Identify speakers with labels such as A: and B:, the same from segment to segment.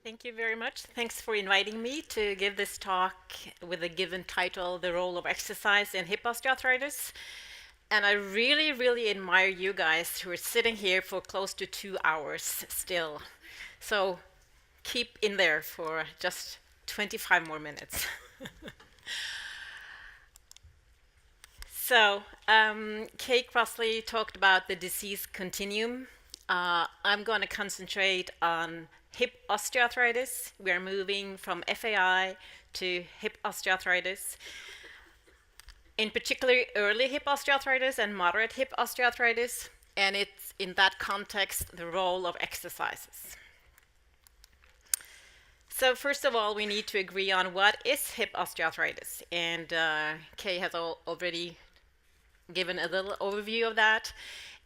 A: Thank you very much. Thanks for inviting me to give this talk with a given title, The Role of Exercise in Hip Osteoarthritis. And I really, really admire you guys who are sitting here for close to 2 hours still. So keep in there for just 25 more minutes. Kay Crossley talked about the disease continuum. I'm going to concentrate on hip osteoarthritis. We are moving from FAI to hip osteoarthritis. In particular, early hip osteoarthritis and moderate hip osteoarthritis, and it's in that context the role of exercises. So first of all, we need to agree on what is hip osteoarthritis, and Kay has already given a little overview of that.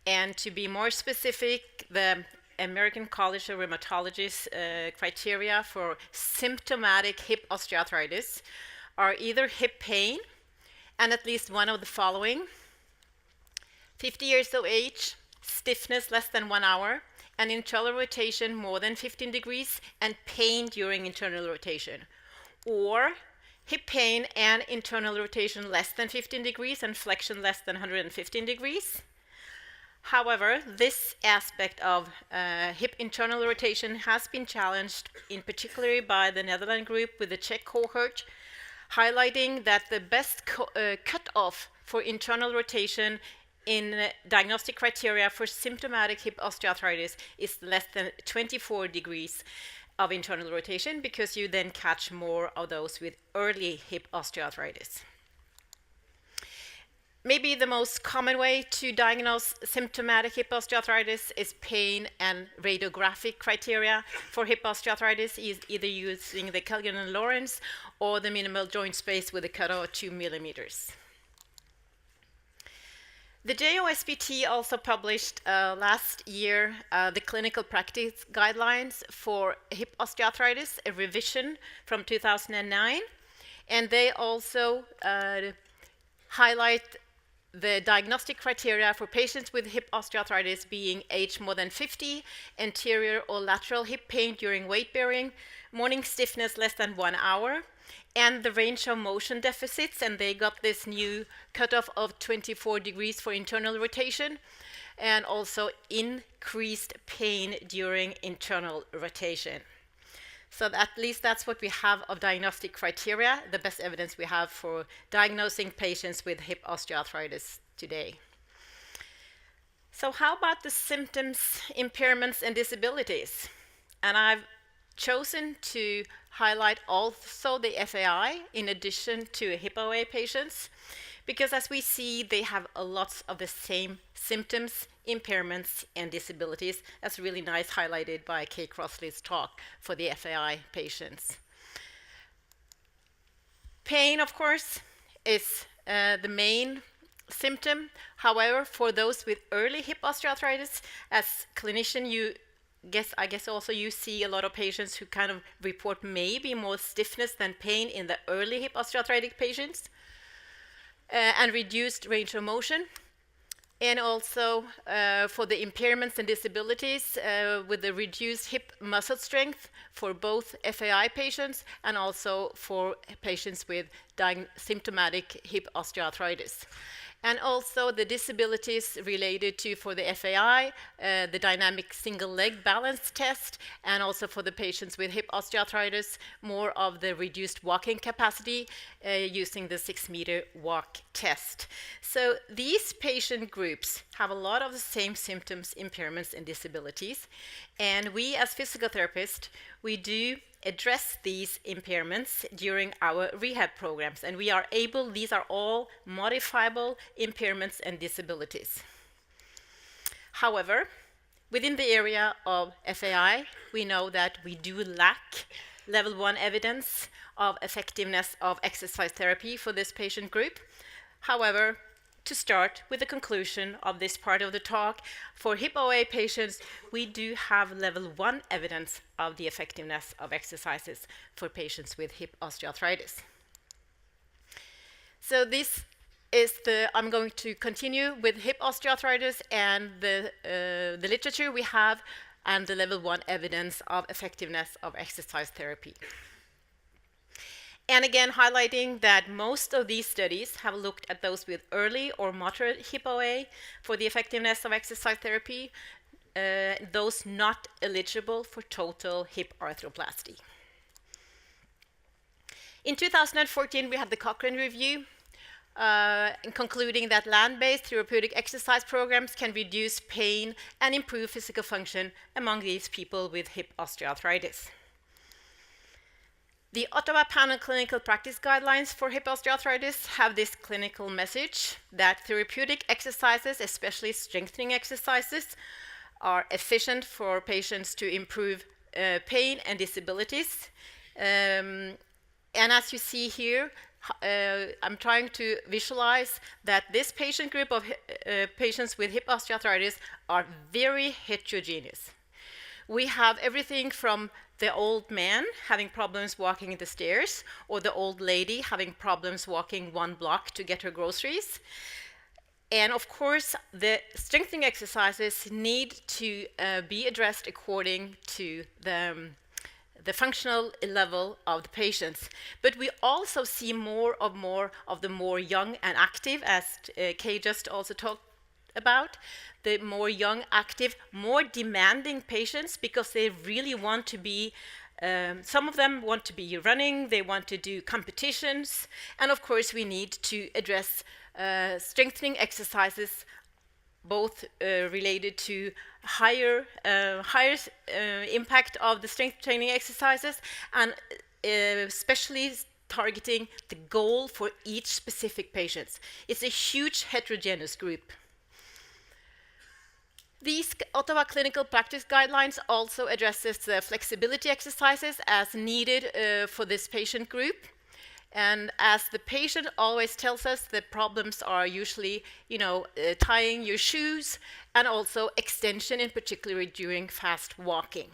A: And to be more specific, the American College of Rheumatology's criteria for symptomatic hip osteoarthritis are either hip pain and at least one of the following: 50 years of age, stiffness less than 1 hour, and internal rotation more than 15 degrees, and pain during internal rotation. Or hip pain and internal rotation less than 15 degrees and flexion less than 115 degrees. However, this aspect of hip internal rotation has been challenged, in particular by the Netherlands group with the Czech cohort, highlighting that the best cutoff for internal rotation in diagnostic criteria for symptomatic hip osteoarthritis is less than 24 degrees of internal rotation, because you then catch more of those with early hip osteoarthritis. Maybe the most common way to diagnose symptomatic hip osteoarthritis is pain and radiographic criteria for hip osteoarthritis, is either using the Kelgan and Lawrence or the minimal joint space with a cutoff of 2 millimeters. The JOSPT also published last year the clinical practice guidelines for hip osteoarthritis, a revision from 2009, and they also highlight the diagnostic criteria for patients with hip osteoarthritis being age more than 50, anterior or lateral hip pain during weight bearing, morning stiffness less than 1 hour, and the range of motion deficits, and they got this new cutoff of 24 degrees for internal rotation, and also increased pain during internal rotation. So at least that's what we have of diagnostic criteria, the best evidence we have for diagnosing patients with hip osteoarthritis today. So how about the symptoms, impairments, and disabilities? And I've chosen to highlight also the FAI in addition to hip OA patients, because as we see, they have lots of the same symptoms, impairments, and disabilities. That's really nice, highlighted by Kay Crossley's talk for the FAI patients. Pain, of course, is the main symptom. However, for those with early hip osteoarthritis, as clinician, I guess also you see a lot of patients who kind of report maybe more stiffness than pain in the early hip osteoarthritic patients, and reduced range of motion. And also for the impairments and disabilities with the reduced hip muscle strength for both FAI patients and also for patients with symptomatic hip osteoarthritis. And also the disabilities related to, for the FAI, the dynamic single leg balance test, and also for the patients with hip osteoarthritis, more of the reduced walking capacity using the 6-meter walk test. So these patient groups have a lot of the same symptoms, impairments, and disabilities. And we as physical therapists, we do address these impairments during our rehab programs, and we are able, these are all modifiable impairments and disabilities. However, within the area of FAI, we know that we do lack level 1 evidence of effectiveness of exercise therapy for this patient group. However, to start with the conclusion of this part of the talk, for hip OA patients, we do have level 1 evidence of the effectiveness of exercises for patients with hip osteoarthritis. So this is I'm going to continue with hip osteoarthritis and the literature we have and the level 1 evidence of effectiveness of exercise therapy. And again, highlighting that most of these studies have looked at those with early or moderate hip OA for the effectiveness of exercise therapy, those not eligible for total hip arthroplasty. In 2014, we had the Cochrane review, concluding that land-based therapeutic exercise programs can reduce pain and improve physical function among these people with hip osteoarthritis. The Ottawa Panel Clinical Practice Guidelines for hip osteoarthritis have this clinical message that therapeutic exercises, especially strengthening exercises, are efficient for patients to improve pain and disabilities. And as you see here, I'm trying to visualize that this patient group of patients with hip osteoarthritis are very heterogeneous. We have everything from the old man having problems walking the stairs, or the old lady having problems walking 1 block to get her groceries. And of course, the strengthening exercises need to be addressed according to the functional level of the patients. But we also see more of the more young and active, as Kay just also talked about, the more young, active, more demanding patients, because they really want to be, some of them want to be running, they want to do competitions, and of course we need to address strengthening exercises, both related to higher impact of the strength training exercises, and especially targeting the goal for each specific patient. It's a huge heterogeneous group. These Ottawa Clinical Practice Guidelines also addresses the flexibility exercises as needed for this patient group. And as the patient always tells us, the problems are usually, tying your shoes and also extension, in particular during fast walking.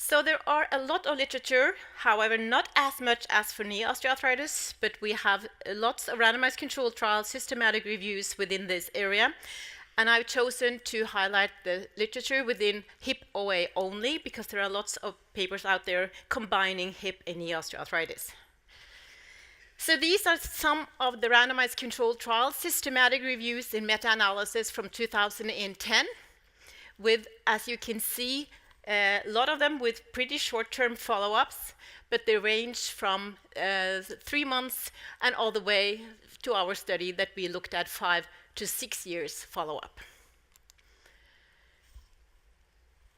A: So there are a lot of literature, however, not as much as for knee osteoarthritis, but we have lots of randomized controlled trials, systematic reviews within this area. And I've chosen to highlight the literature within hip OA only, because there are lots of papers out there combining hip and knee osteoarthritis. So these are some of the randomized controlled trials, systematic reviews in meta-analysis from 2010, with, as you can see, a lot of them with pretty short-term follow-ups, but they range from 3 months and all the way to our study that we looked at 5 to 6 years follow-up.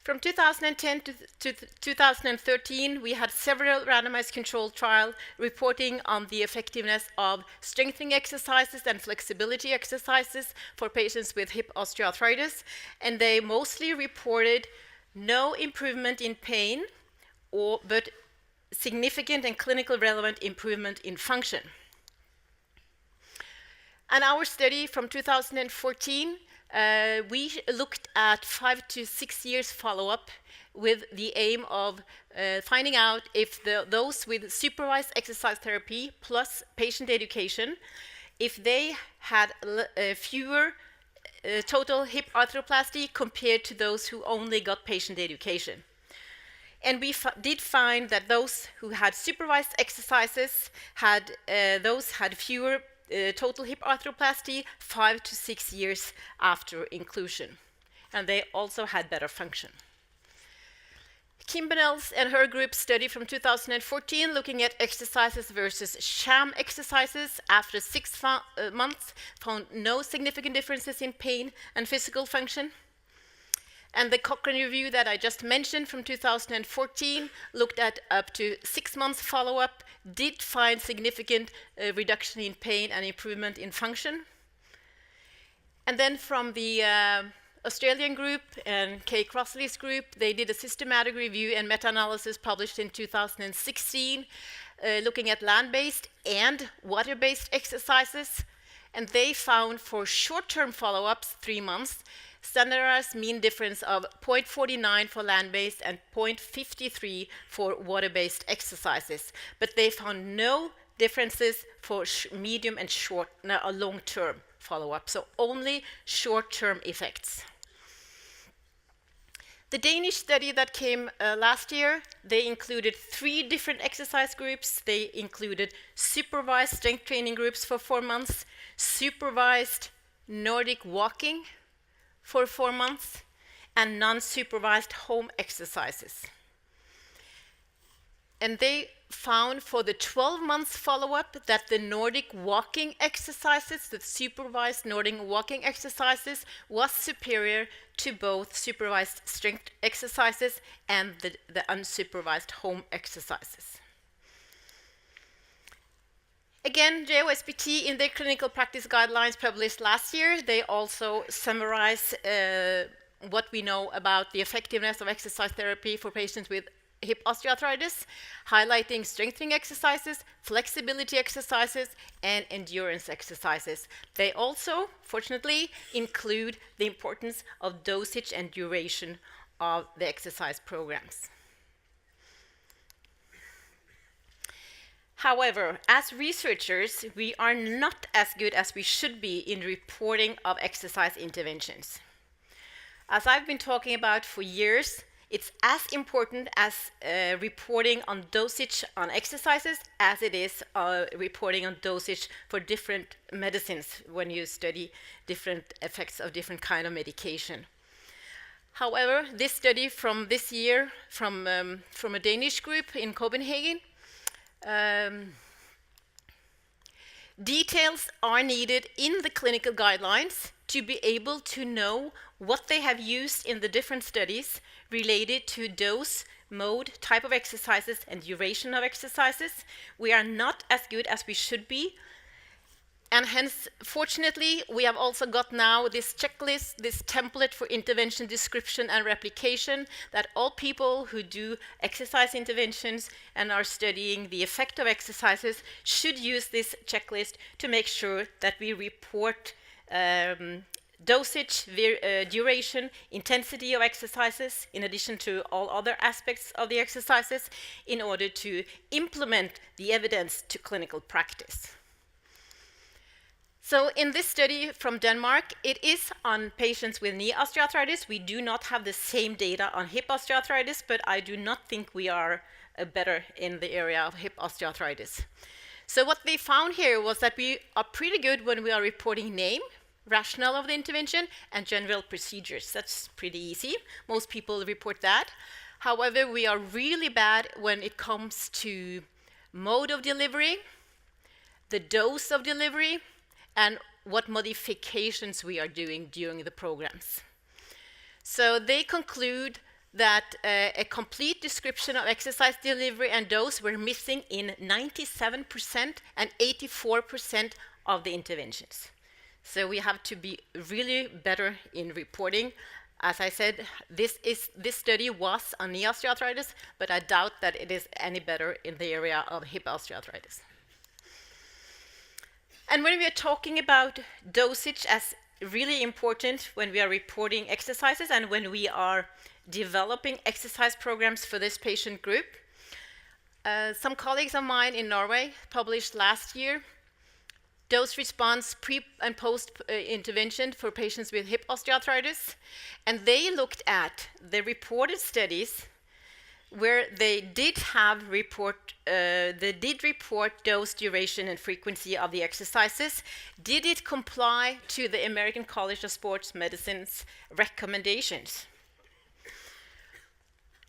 A: From 2010 to 2013, we had several randomized controlled trials reporting on the effectiveness of strengthening exercises and flexibility exercises for patients with hip osteoarthritis, and they mostly reported no improvement in pain, but significant and clinically relevant improvement in function. And our study from 2014, we looked at 5 to 6 years follow-up with the aim of finding out if those with supervised exercise therapy plus patient education, if they had fewer total hip arthroplasty compared to those who only got patient education. And we did find that those who had supervised exercises had fewer total hip arthroplasty 5 to 6 years after inclusion. And they also had better function. Kimbernell's and her group study from 2014 looking at exercises versus sham exercises after 6 months found no significant differences in pain and physical function. And the Cochrane review that I just mentioned from 2014 looked at up to 6 months follow-up, did find significant reduction in pain and improvement in function. And then from the Australian group and Kay Crossley's group, they did a systematic review and meta-analysis published in 2016, looking at land-based and water-based exercises. And they found for short-term follow-ups, 3 months, standardized mean difference of 0.49 for land-based and 0.53 for water-based exercises. But they found no differences for medium and long-term follow-up, so only short-term effects. The Danish study that came last year, they included 3 different exercise groups. They included supervised strength training groups for 4 months, supervised Nordic walking for 4 months, and non-supervised home exercises. And they found for the 12 months follow-up that the Nordic walking exercises, the supervised Nordic walking exercises, was superior to both supervised strength exercises and the unsupervised home exercises. Again, JOSPT in their clinical practice guidelines published last year, they also summarize what we know about the effectiveness of exercise therapy for patients with hip osteoarthritis, highlighting strengthening exercises, flexibility exercises, and endurance exercises. They also, fortunately, include the importance of dosage and duration of the exercise programs. However, as researchers, we are not as good as we should be in reporting of exercise interventions. As I've been talking about for years, it's as important as reporting on dosage on exercises as it is reporting on dosage for different medicines when you study different effects of different kind of medication. However, this study from this year from a Danish group in Copenhagen, details are needed in the clinical guidelines to be able to know what they have used in the different studies related to dose, mode, type of exercises, and duration of exercises. We are not as good as we should be. And hence, fortunately, we have also got now this checklist, this template for intervention description and replication that all people who do exercise interventions and are studying the effect of exercises should use this checklist to make sure that we report dosage, duration, intensity of exercises, in addition to all other aspects of the exercises, in order to implement the evidence to clinical practice. So in this study from Denmark, it is on patients with knee osteoarthritis. We do not have the same data on hip osteoarthritis, but I do not think we are better in the area of hip osteoarthritis. So what they found here was that we are pretty good when we are reporting name, rationale of the intervention, and general procedures. That's pretty easy. Most people report that. However, we are really bad when it comes to mode of delivery, the dose of delivery, and what modifications we are doing during the programs. So they conclude that a complete description of exercise delivery and dose were missing in 97% and 84% of the interventions. So we have to be really better in reporting. As I said, this study was on knee osteoarthritis, but I doubt that it is any better in the area of hip osteoarthritis. And when we are talking about dosage as really important when we are reporting exercises and when we are developing exercise programs for this patient group, some colleagues of mine in Norway published last year dose response pre and post intervention for patients with hip osteoarthritis, and they looked at the reported studies where they did report dose duration and frequency of the exercises. Did it comply to the American College of Sports Medicine's recommendations?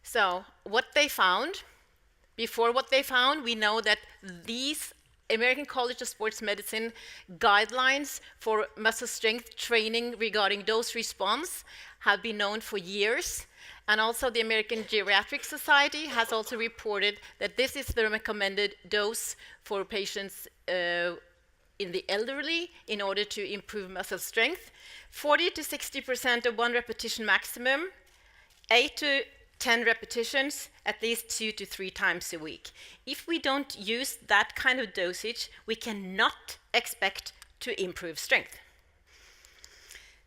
A: So what they found, we know that these American College of Sports Medicine guidelines for muscle strength training regarding dose response have been known for years. And also the American Geriatric Society has also reported that this is the recommended dose for patients in the elderly in order to improve muscle strength. 40 to 60% of 1 repetition maximum, 8 to 10 repetitions, at least 2 to 3 times a week. If we don't use that kind of dosage, we cannot expect to improve strength.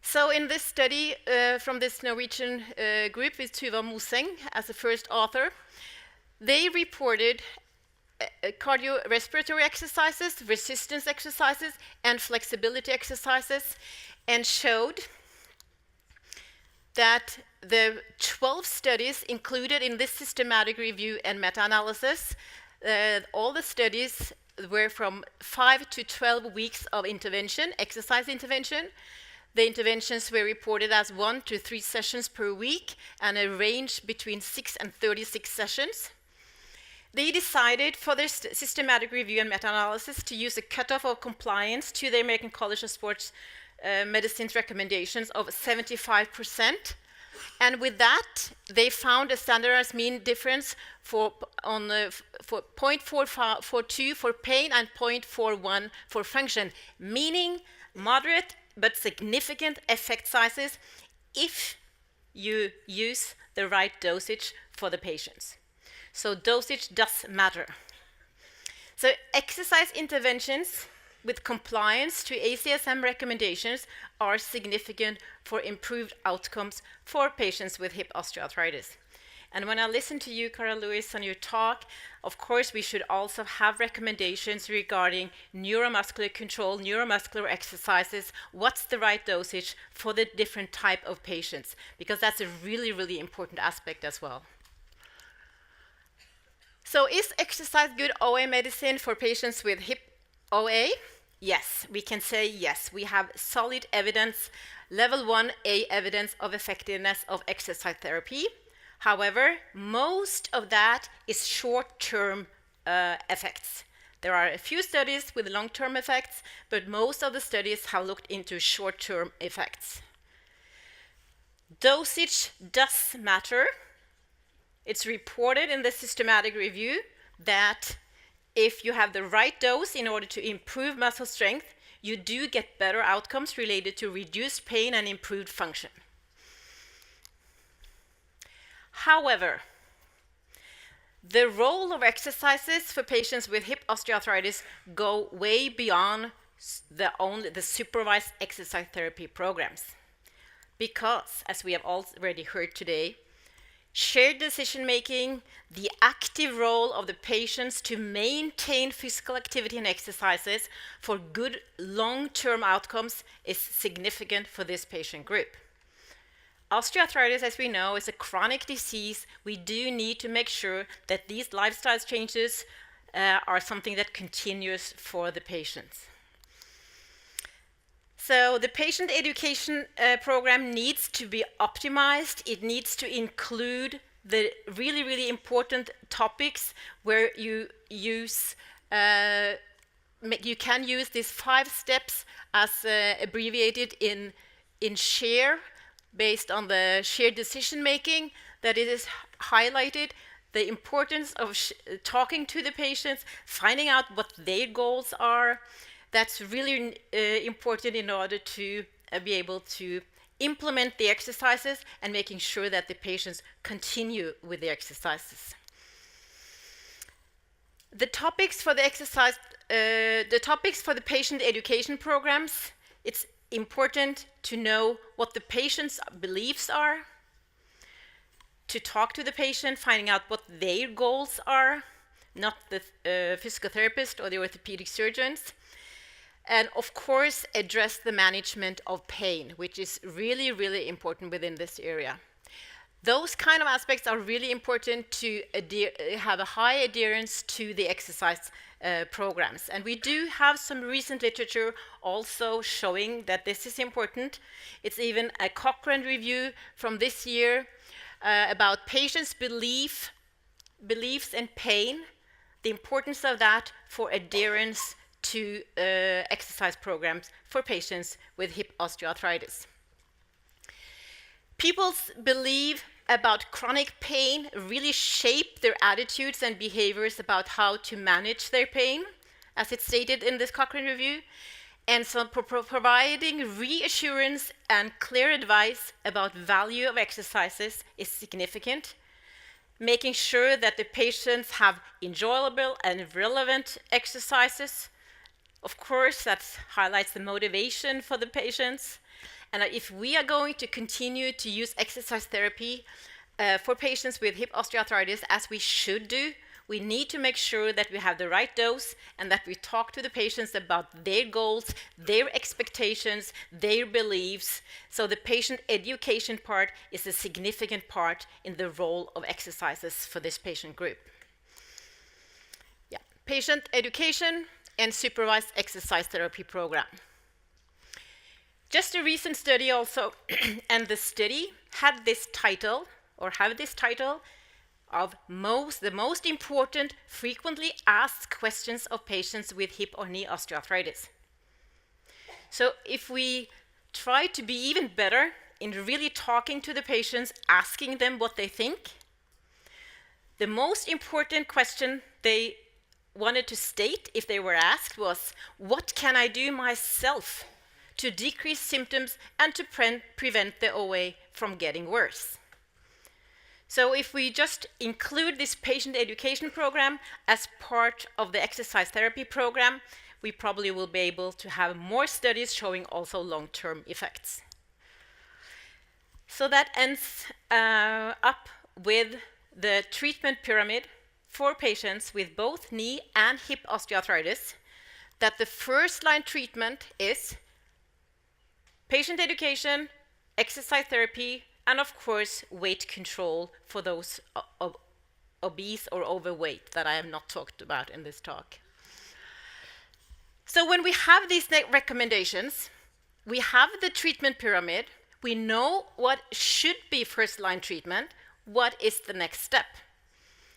A: So in this study from this Norwegian group with Tuva Moseng as the first author, they reported cardiorespiratory exercises, resistance exercises, and flexibility exercises, and showed that the 12 studies included in this systematic review and meta-analysis, all the studies were from 5 to 12 weeks of intervention, exercise intervention. The interventions were reported as 1 to 3 sessions per week and a range between 6 and 36 sessions. They decided for their systematic review and meta-analysis to use a cutoff of compliance to the American College of Sports Medicine's recommendations of 75%. And with that, they found a standardized mean difference for 0.442 for pain and 0.41 for function, meaning moderate but significant effect sizes if you use the right dosage for the patients. So dosage does matter. So exercise interventions with compliance to ACSM recommendations are significant for improved outcomes for patients with hip osteoarthritis. And when I listen to you, Carl Lewis, on your talk, of course, we should also have recommendations regarding neuromuscular control, neuromuscular exercises, what's the right dosage for the different type of patients, because that's a really, really important aspect as well. So is exercise good OA medicine for patients with hip OA? Yes, we can say yes. We have solid evidence, level 1A evidence of effectiveness of exercise therapy. However, most of that is short-term effects. There are a few studies with long-term effects, but most of the studies have looked into short-term effects. Dosage does matter. It's reported in the systematic review that if you have the right dose in order to improve muscle strength, you do get better outcomes related to reduced pain and improved function. However, the role of exercises for patients with hip osteoarthritis go way beyond the supervised exercise therapy programs. Because, as we have already heard today, shared decision-making, the active role of the patients to maintain physical activity and exercises for good long-term outcomes is significant for this patient group. Osteoarthritis, as we know, is a chronic disease. We do need to make sure that these lifestyle changes are something that continues for the patients. So the patient education program needs to be optimized. It needs to include the really, really important topics where you can use these 5 steps as abbreviated in SHARE, based on the shared decision making, that it is highlighted the importance of talking to the patients, finding out what their goals are. That's really important in order to be able to implement the exercises and making sure that the patients continue with the exercises. The topics for the exercise, the topics for the patient education programs, it's important to know what the patient's beliefs are, to talk to the patient, finding out what their goals are, not the physical therapist or the orthopedic surgeons. And of course, address the management of pain, which is really, really important within this area. Those kind of aspects are really important to have a high adherence to the exercise programs. And we do have some recent literature also showing that this is important. It's even a Cochrane review from this year about patients' beliefs and pain, the importance of that for adherence to exercise programs for patients with hip osteoarthritis. People's belief about chronic pain really shape their attitudes and behaviors about how to manage their pain, as it's stated in this Cochrane review. And so providing reassurance and clear advice about value of exercises is significant. Making sure that the patients have enjoyable and relevant exercises. Of course, that highlights the motivation for the patients. And if we are going to continue to use exercise therapy for patients with hip osteoarthritis, as we should do, We need to make sure that we have the right dose and that we talk to the patients about their goals, their expectations, their beliefs. So the patient education part is a significant part in the role of exercises for this patient group. Yeah. Patient education and supervised exercise therapy program. Just a recent study also, and the study had this title, of the most important frequently asked questions of patients with hip or knee osteoarthritis. So if we try to be even better in really talking to the patients, asking them what they think, the most important question they wanted to state if they were asked was, what can I do myself to decrease symptoms and to prevent the OA from getting worse? So if we just include this patient education program as part of the exercise therapy program, we probably will be able to have more studies showing also long-term effects. So that ends up with the treatment pyramid for patients with both knee and hip osteoarthritis, that the first-line treatment is patient education, exercise therapy, and of course, weight control for those obese or overweight that I have not talked about in this talk. So when we have these recommendations, we have the treatment pyramid, we know what should be first-line treatment, what is the next step?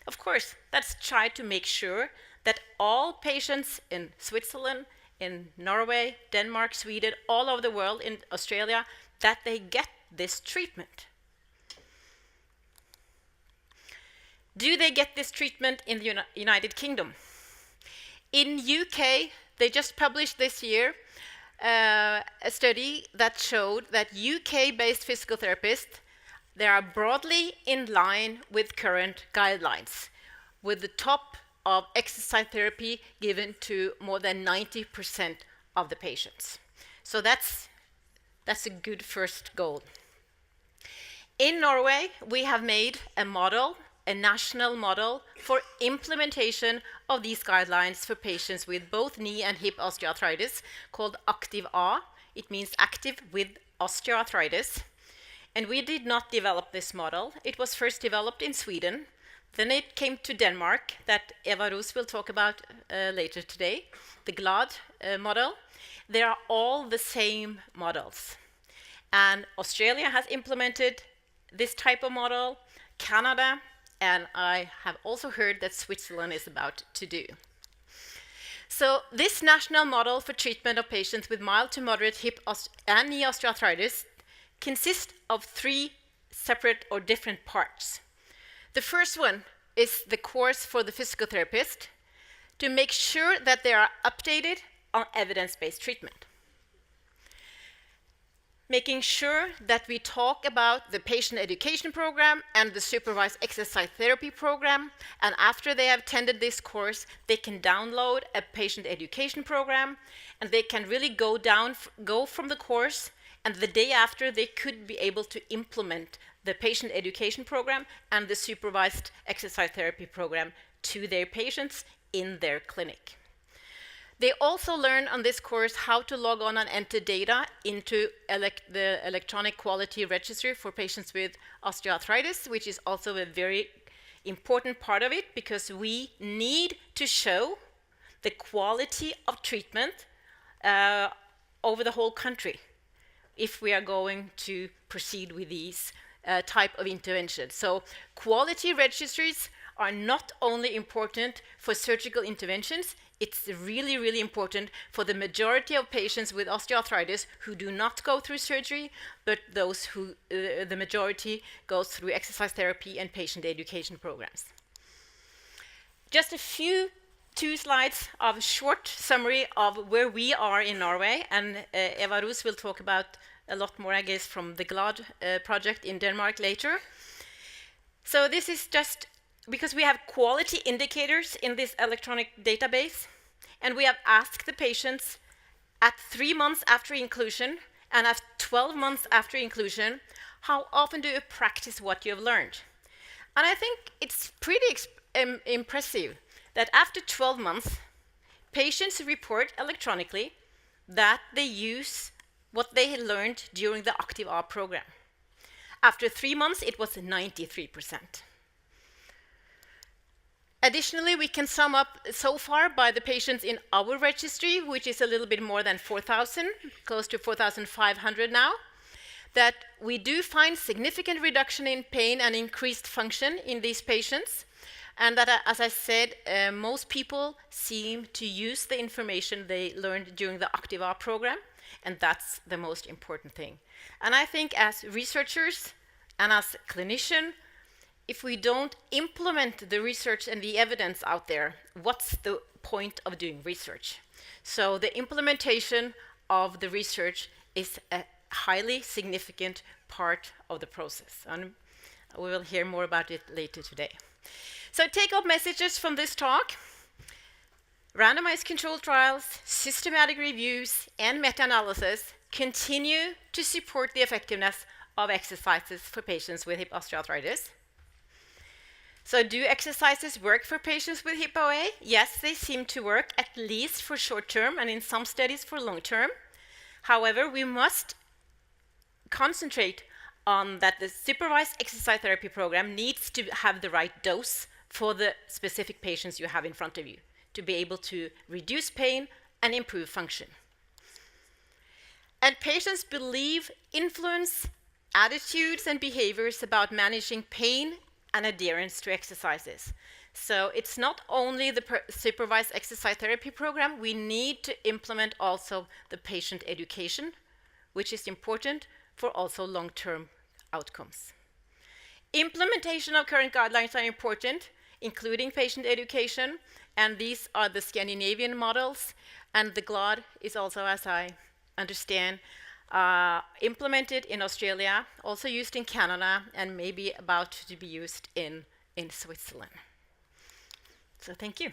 A: Of course, let's try to make sure that all patients in Switzerland, in Norway, Denmark, Sweden, all over the world, in Australia, that they get this treatment. Do they get this treatment in the United Kingdom? In UK, they just published this year a study that showed that UK-based physical therapists, they are broadly in line with current guidelines, with the top of exercise therapy given to more than 90% of the patients. So that's a good first goal. In Norway, we have made a model, a national model for implementation of these guidelines for patients with both knee and hip osteoarthritis called Active A. It means active with osteoarthritis. And we did not develop this model. It was first developed in Sweden. Then it came to Denmark, that Eva Ros will talk about later today, the GLAD model. They are all the same models. And Australia has implemented this type of model, Canada, and I have also heard that Switzerland is about to do. So this national model for treatment of patients with mild to moderate hip and knee osteoarthritis consists of 3 separate or different parts. The first one is the course for the physical therapist to make sure that they are updated on evidence-based treatment. Making sure that we talk about the patient education program and the supervised exercise therapy program, and after they have attended this course, they can download a patient education program, and they can really go from the course, and the day after they could be able to implement the patient education program and the supervised exercise therapy program to their patients in their clinic. They also learn on this course how to log on and enter data into the electronic quality registry for patients with osteoarthritis, which is also a very important part of it, because we need to show the quality of treatment over the whole country if we are going to proceed with these type of interventions. So quality registries are not only important for surgical interventions, it's really, really important for the majority of patients with osteoarthritis who do not go through surgery, but those who, the majority goes through exercise therapy and patient education programs. Just two slides of a short summary of where we are in Norway, and Eva Ros will talk about a lot more, I guess, from the GLAD project in Denmark later. So this is just because we have quality indicators in this electronic database, and we have asked the patients at 3 months after inclusion and at 12 months after inclusion, how often do you practice what you have learned? And I think it's pretty impressive that after 12 months, patients report electronically that they use what they had learned during the Active R program. After 3 months, it was 93%. Additionally, we can sum up so far by the patients in our registry, which is a little bit more than 4,000, close to 4,500 now, that we do find significant reduction in pain and increased function in these patients, and that, as I said, most people seem to use the information they learned during the Active R program, and that's the most important thing. And I think as researchers and as clinicians, if we don't implement the research and the evidence out there, what's the point of doing research? So the implementation of the research is a highly significant part of the process. And we will hear more about it later today. So take-home messages from this talk: randomized controlled trials, systematic reviews, and meta-analysis continue to support the effectiveness of exercises for patients with hip osteoarthritis. So do exercises work for patients with hip OA? Yes, they seem to work, at least for short term, and in some studies for long term. However, we must concentrate on that the supervised exercise therapy program needs to have the right dose for the specific patients you have in front of you to be able to reduce pain and improve function. And patients believe influence attitudes and behaviors about managing pain and adherence to exercises. So it's not only the supervised exercise therapy program, we need to implement also the patient education, which is important for also long-term outcomes. Implementation of current guidelines are important, including patient education, and these are the Scandinavian models, and the GLOD is also, as I understand, implemented in Australia, also used in Canada, and maybe about to be used in Switzerland. So thank you.